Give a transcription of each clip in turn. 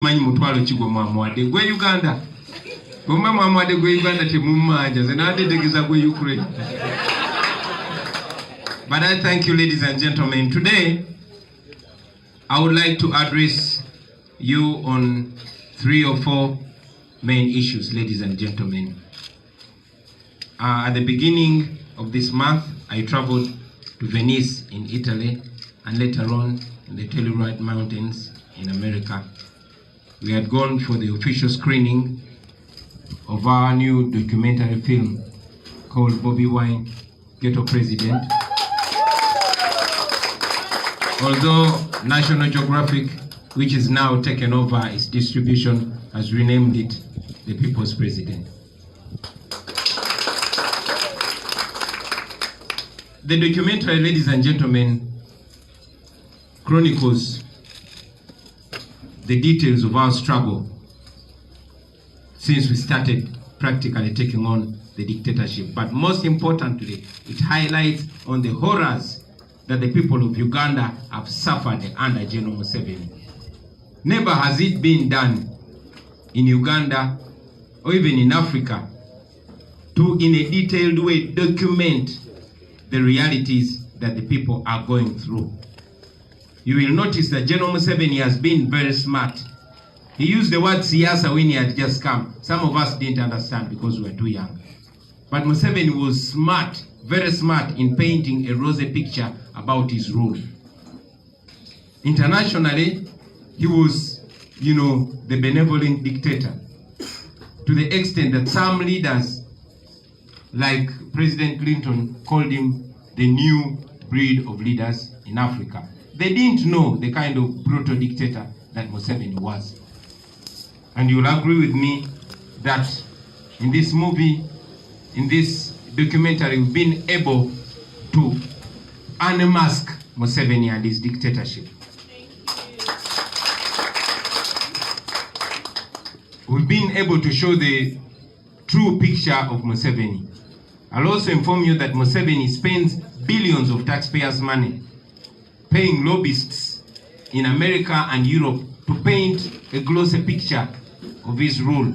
manyi mutwalo kigwa mwamwadde gwe Uganda gomba mwamwadde gwe Uganda temumanja zenade degeza gwe Ukraine. But I thank you, ladies and gentlemen. Today I would like to address you on 3 or 4 main issues, ladies and gentlemen. At the beginning of this month, I traveled to Venice in Italy and later on in the Telluride Mountains in America. We had gone for the official screening of our new documentary film called Bobi Wine, Ghetto President. Although National Geographic, which is now taken over its distribution, has renamed it The People's President. The documentary, ladies and gentlemen, chronicles the details of our struggle since we started practically taking on the dictatorship. But most importantly, it highlights on the horrors that the people of Uganda have suffered under General Museveni. Never has it been done in Uganda or even in Africa to, in a detailed way, document the realities that the people are going through. You will notice that General Museveni has been very smart. He used the word siyasa when he had just come. Some of us didn't understand because we were too young. But Museveni was smart, very smart in painting a rosy picture about his rule. Internationally, he was, the benevolent dictator, to the extent that some leaders, like President Clinton, called him the new breed of leaders in Africa. They didn't know the kind of brutal dictator that Museveni was. And you'll agree with me that in this movie, in this documentary, we've been able to unmask Museveni and his dictatorship. We've been able to show the true picture of Museveni. I'll also inform you that Museveni spends billions of taxpayers' money paying lobbyists in America and Europe to paint a glossy picture of his rule.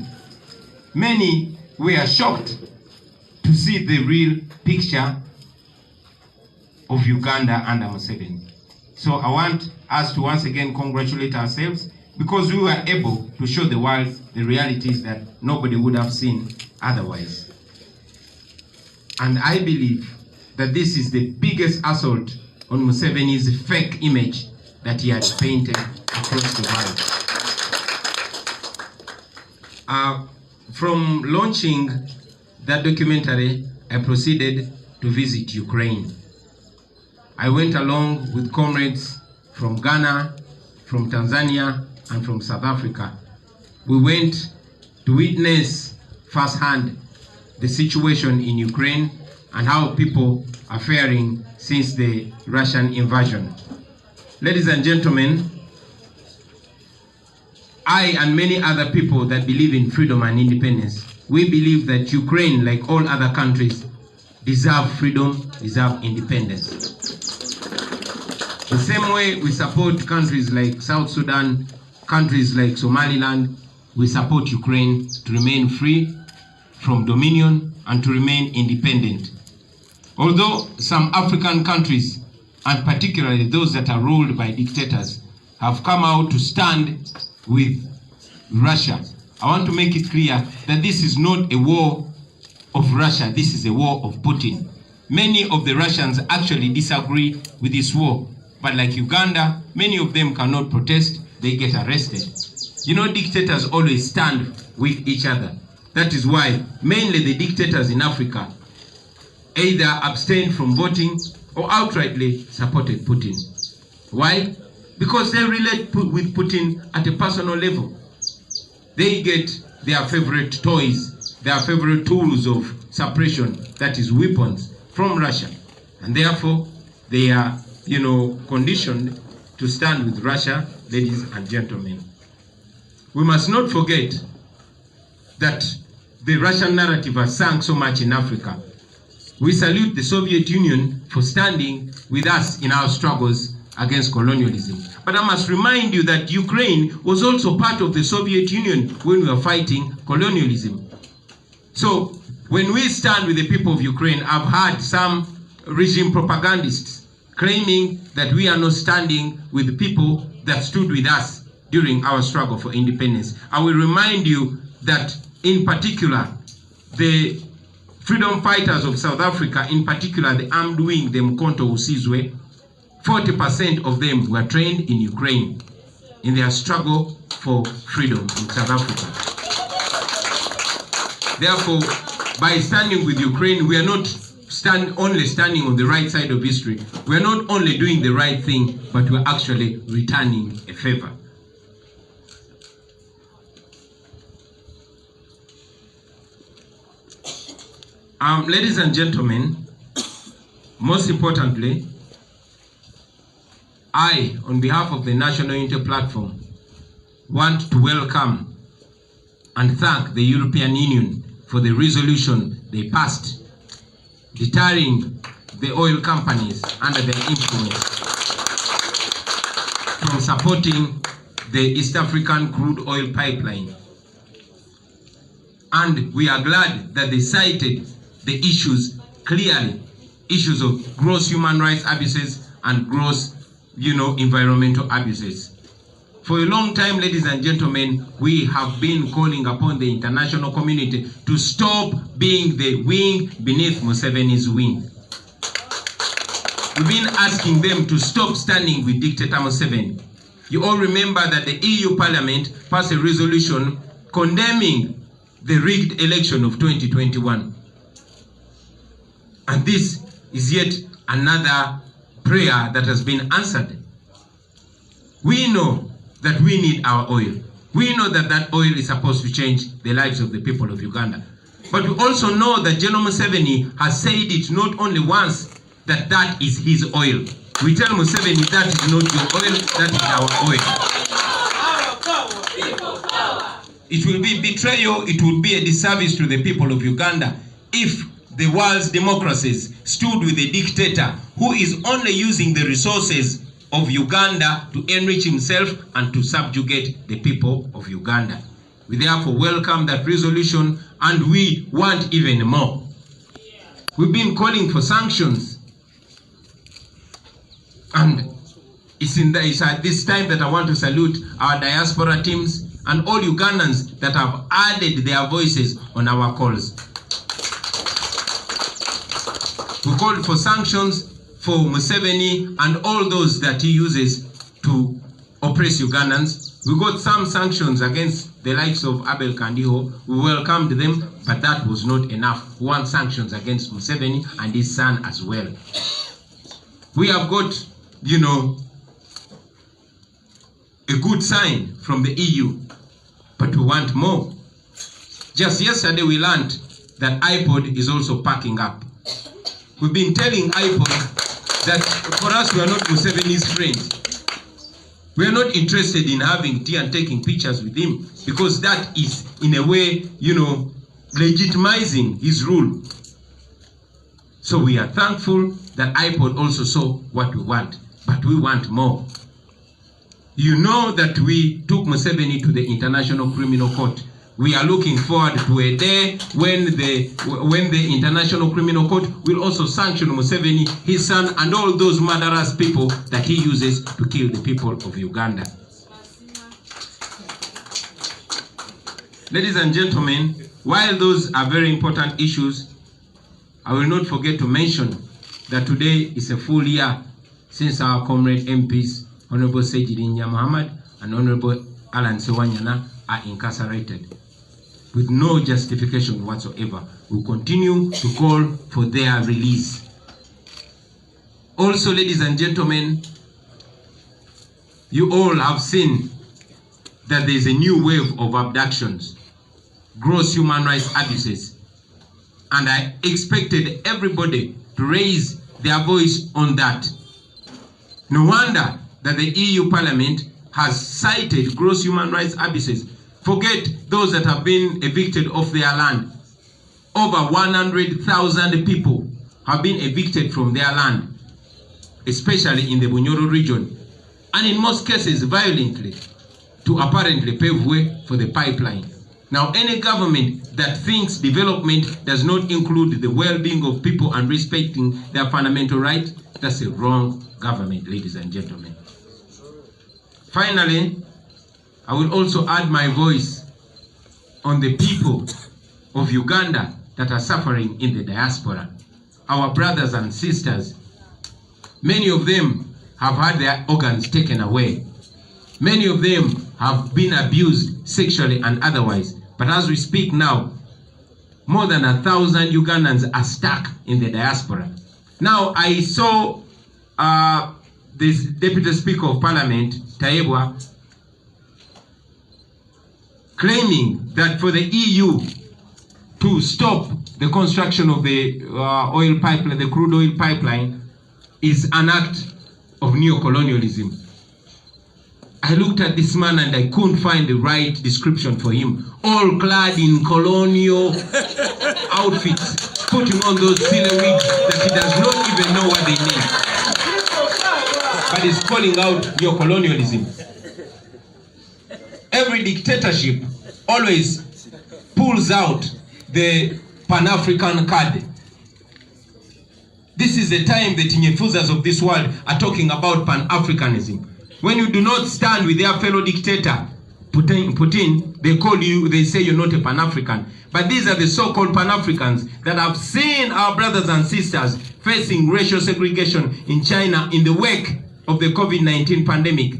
Many were shocked to see the real picture of Uganda under Museveni. So I want us to once again congratulate ourselves because we were able to show the world the realities that nobody would have seen otherwise. And I believe that this is the biggest assault on Museveni's fake image that he has painted across the world. From launching that documentary, I proceeded to visit Ukraine. I went along with comrades from Ghana, from Tanzania, and from South Africa. We went to witness firsthand the situation in Ukraine and how people are faring since the Russian invasion. Ladies and gentlemen, I and many other people that believe in freedom and independence, we believe that Ukraine, like all other countries, deserve freedom, deserve independence. The same way we support countries like South Sudan, countries like Somaliland, we support Ukraine to remain free from dominion and to remain independent. Although some African countries, and particularly those that are ruled by dictators, have come out to stand with Russia, I want to make it clear that this is not a war of Russia, this is a war of Putin. Many of the Russians actually disagree with this war, but like Uganda, many of them cannot protest, they get arrested. Dictators always stand with each other. That is why mainly the dictators in Africa either abstained from voting or outrightly supported Putin. Why? Because they relate with Putin at a personal level. They get their favorite toys, their favorite tools of suppression, that is weapons, from Russia. And therefore, they are, conditioned to stand with Russia, ladies and gentlemen. We must not forget that the Russian narrative has sunk so much in Africa. We salute the Soviet Union for standing with us in our struggles against colonialism. But I must remind you that Ukraine was also part of the Soviet Union when we were fighting colonialism. So when we stand with the people of Ukraine, I've heard some regime propagandists claiming that we are not standing with the people that stood with us during our struggle for independence. I will remind you that in particular, the freedom fighters of South Africa, in particular the armed wing, the Mkonto Usizwe, 40% of them were trained in Ukraine in their struggle for freedom in South Africa. Therefore, by standing with Ukraine, we are not only standing on the right side of history. We are not only doing the right thing, but we are actually returning a favor. Ladies and gentlemen, most importantly, I, on behalf of the National Unity Platform, want to welcome and thank the European Union for the resolution they passed deterring the oil companies under their influence from supporting the East African crude oil pipeline. And we are glad that they cited the issues clearly, issues of gross human rights abuses and gross, environmental abuses. For a long time, ladies and gentlemen, we have been calling upon the international community to stop being the wing beneath Museveni's wing. We've been asking them to stop standing with dictator Museveni. You all remember that the EU Parliament passed a resolution condemning the rigged election of 2021. And this is yet another prayer that has been answered. We know that we need our oil. We know that that oil is supposed to change the lives of the people of Uganda. But we also know that General Museveni has said it not only once, that that is his oil. We tell Museveni that is not your oil, that is our oil. It will be betrayal, it will be a disservice to the people of Uganda if the world's democracies stood with a dictator who is only using the resources of Uganda to enrich himself and to subjugate the people of Uganda. We therefore welcome that resolution, and we want even more. We've been calling for sanctions, and it's at this time that I want to salute our diaspora teams and all Ugandans that have added their voices on our calls. We called for sanctions for Museveni and all those that he uses to oppress Ugandans. We got some sanctions against the likes of Abel Kandiho. We welcomed them, but that was not enough. We want sanctions against Museveni and his son as well. We have got, a good sign from the EU, but we want more. Just yesterday we learned that iPod is also packing up. We've been telling iPod that for us we are not Museveni's friends. We are not interested in having tea and taking pictures with him, because that is in a way, legitimizing his rule. So we are thankful that iPod also saw what we want, but we want more. You know that we took Museveni to the International Criminal Court. We are looking forward to a day when the International Criminal Court will also sanction Museveni, his son, and all those murderous people that he uses to kill the people of Uganda. Ladies and gentlemen, while those are very important issues, I will not forget to mention that today is a full year since our comrade MPs, Honorable Sejirinya Muhammad and Honorable Alan Sewanyana, are incarcerated with no justification whatsoever. We continue to call for their release. Also, ladies and gentlemen, you all have seen that there is a new wave of abductions, gross human rights abuses, and I expected everybody to raise their voice on that. No wonder that the EU Parliament has cited gross human rights abuses. Forget those that have been evicted off their land. Over 100,000 people have been evicted from their land, especially in the Bunyoro region. and in most cases violently, to apparently pave way for the pipeline. Now, any government that thinks development does not include the well-being of people and respecting their fundamental rights, that's a wrong government, ladies and gentlemen. Finally, I will also add my voice on the people of Uganda that are suffering in the diaspora. Our brothers and sisters, many of them have had their organs taken away. Many of them have been abused sexually and otherwise. But as we speak now, more than 1,000 Ugandans are stuck in the diaspora. Now, I saw this Deputy Speaker of Parliament, Taebwa, claiming that for the EU to stop the construction of the oil pipeline, the crude oil pipeline, is an act of neocolonialism. I looked at this man and I couldn't find the right description for him. All clad in colonial outfits, putting on those silly wigs that he does not even know what they mean. But he's calling out neocolonialism. Every dictatorship always pulls out the Pan-African card. This is the time the Tinyefuzas of this world are talking about Pan-Africanism. When you do not stand with their fellow dictator, Putin, they call you, they say you're not a Pan-African. But these are the so-called Pan-Africans that have seen our brothers and sisters facing racial segregation in China in the wake of the COVID-19 pandemic.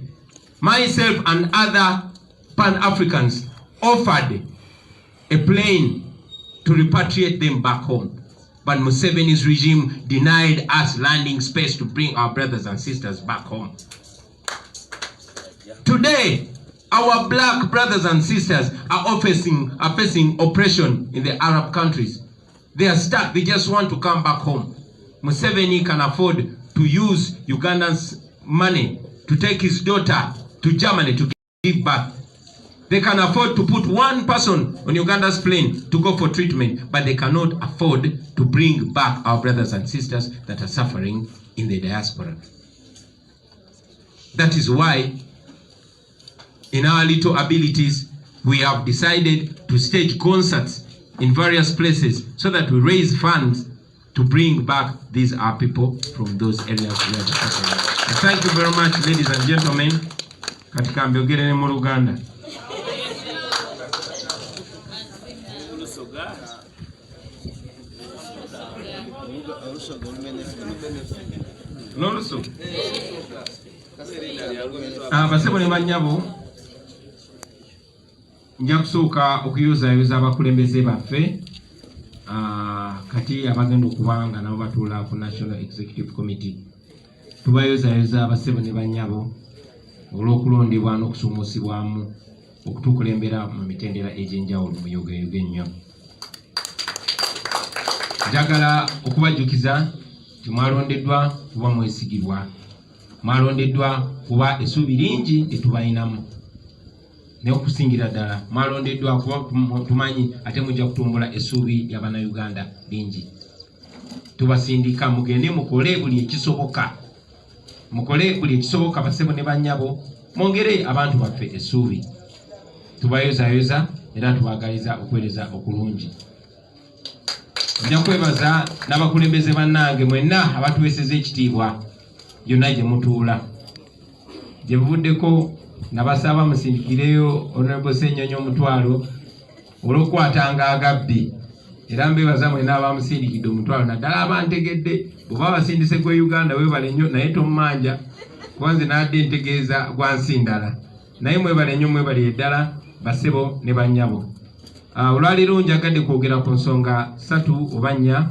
Myself and other Pan-Africans offered a plane to repatriate them back home. But Museveni's regime denied us landing space to bring our brothers and sisters back home. Today, our black brothers and sisters are facing oppression in the Arab countries. They are stuck. They just want to come back home. Museveni can afford to use Uganda's money to take his daughter to Germany to give birth. They can afford to put one person on Uganda's plane to go for treatment, but they cannot afford to bring back our brothers and sisters that are suffering in the diaspora. That is why, in our little abilities, we have decided to stage concerts in various places so that we raise funds to bring back these our people from those areas where they're suffering. Thank you very much, ladies and gentlemen. Katika mbiogere mu Uganda. Loluso. Basebo ne banyabo. Nja kusooka okuyuzaayuza abakulembeze baffe kati abagenda okubanga nabo batuula ku National Executive Committee. Tubayuzaayuza abasebo ne banyabo olw'okulondebwa n'okusuumusibwamu okutukulembera mu mitendera egy'enjawulo mu Uganda ennyo. Njagala okubajjukiza nti mwalondeddwa kuba mwesigibwa. Mwalondeddwa kuba essuubi lingi lyetubalinamu. N'okusingira ddala mwalondeddwa kuba tumanyi ate mujja kutumbula essuubi ly'Abannayuganda lingi. Tubasindika mugende mukole buli ekisoboka. Mukole buli ekisoboka basebo ne bannyabo, mwongere abantu baffe essuubi. Tubayozaayoza era tubagaliza okuweereza okulungi. Nja kwebaza n'abakulembeze bannange mwenna abatuweeseza ekitiibwa yonna gye mutuula. Gye buvuddeko nabasaba musindikireyo Honorable Ssenyonyi omutwalo olw'okukwatanga agabbi. Era mbebaza mwenna abamusindikidde omutwalo naddala abantegedde bw'oba basindise gwe Uganda weebale nnyo naye tommanja kuba nze nadde ntegeeza gwa nsindala. Naye mwebale nnyo mwebale ddala basebo ne bannyabo. Olwaleero njagadde kwogera ku nsonga 3 oba 4.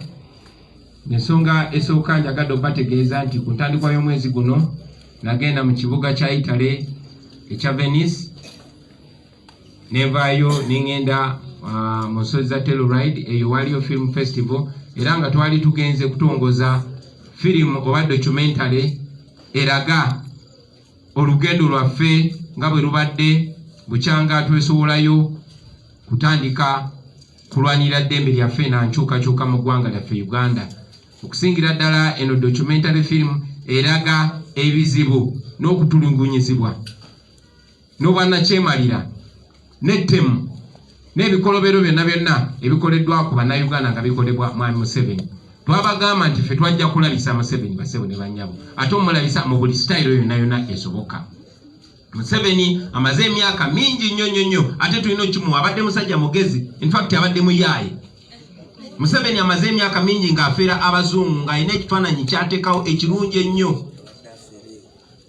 Ensonga esooka njagadde obategeeza nti ku ntandikwa y'omwezi guno nagenda mu kibuga kya Italy ekya Venice nevaayo nengenda mu nsozi za Telluride eyo waliyo film festival era nga twali tugenze kutongoza film oba documentary eraga olugendo lwaffe nga bwe lubadde bukyanga twesowolayo kutandika kulwanira ddembe lyaffe na nkyukakyuka mu ggwanga lyaffe Uganda. Okusingira ddala eno documentary film eraga ebizibu n'okutulungunyizibwa n'obwannakyemalira n'ettemu n'ebikolobero byonna ebikoleddwa ku bannayuganda nga bikolebwa mwami Museveni. Twabagamba nti ffe twajja kulabisa Museveni basebo ne bannyabo ate omulabisa mu buli sitayiro yonna esoboka. Museveni amaze emyaka mingi nnyo ate tulina kimu abadde musajja mugezi, in fact abadde muyaaye. Museveni amaze emyaka mingi ng'afeera abazungu ng'alina ekifaananyi kyateekawo ekirungi ennyo.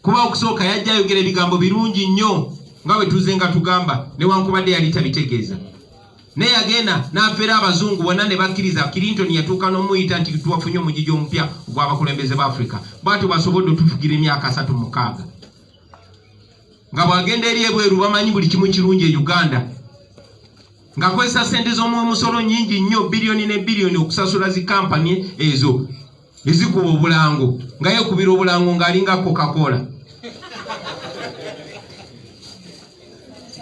Kuba okusooka yajja ayogera ebigambo birungi nnyo nga bwe tuze nga tugamba newankubadde yali tabitegeeza. Naye yagenda n'afeera abazungu bonna ne bakkiriza. Clinton yatuuka n'omuyita nti tuwafunye omugigi omupya ogw'abakulembeze ba Africa. Bw'atyo basobodde otufugira emyaka 36. Nga bw'agenda eri ebweru bamanyi buli kimu kirungi e Uganda. Ng'akozesa ssente z'omusolo nnyingi nnyo, biliyoni ne biliyoni okusasula zi kampani ezo ezikuba obulango. Nga yeekubira obulango ng'alinga Coca-Cola.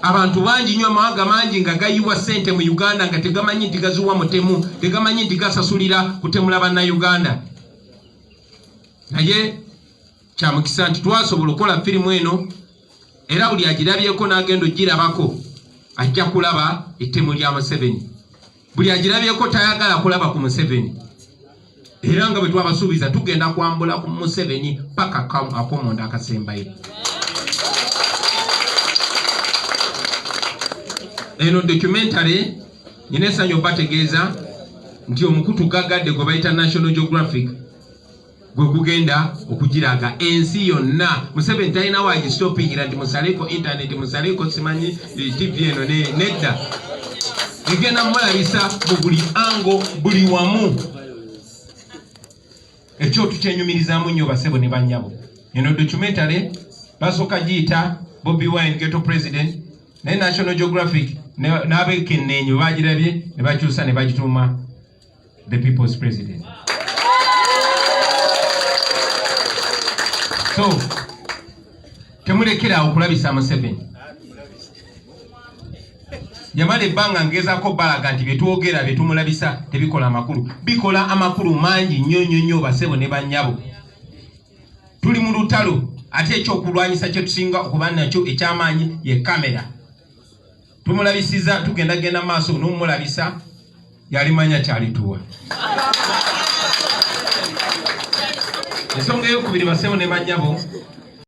Abantu bangi nnyo amawanga mangi nga gayiwa ssente mu Uganda nga tegamanyi nti gaziwa mutemu, tegamanyi nti gasasulira kutemula bannayuganda. Naye kya mukisa nti twasobola okukola firimu eno era buli agirabyeko n'agenda ogirabako ajja kulaba ettemu lya Museveni. Buli agirabyeko tayagala kulaba ku Museveni. Era nga bwe twabasuubiza tugenda kwambula ku Museveni paka akomonda akasembayo. Eno documentary nyina essanyu bategeeza nti omukutu gaggadde gwe bayita National Geographic gwe gugenda okugiraga ensi yonna. Museveni talina wagistopingira nti musaleko internet, musaleko simanyi TV eno nedda. Egenda mulabisa mu buli ango, buli wamu. Ekyo tukyenyumirizaamu nnyo basebo ne bannyabo. Eno documentary basooka giyita Bobi Wine Ghetto President, naye National Geographic n'abekenneenyi bagirabye ne bakyusa ne bagituuma The People's President. So temulekera okulabisa Museveni. Yamala ebbanga ngezaako balaga nti byetwogera byetumulabisa tebikola amakulu. Bikola amakulu mangi nnyo basebo ne bannyabo. Tuli mu lutalo ate ekyokulwanyisa kye tusinga okuba nakyo ekyamaanyi ye kamera. Tumulabisiza tugenda maaso n'omulabisa yalimanya kyalituwa. Ensonga ey'okubiri basebo ne bannyabo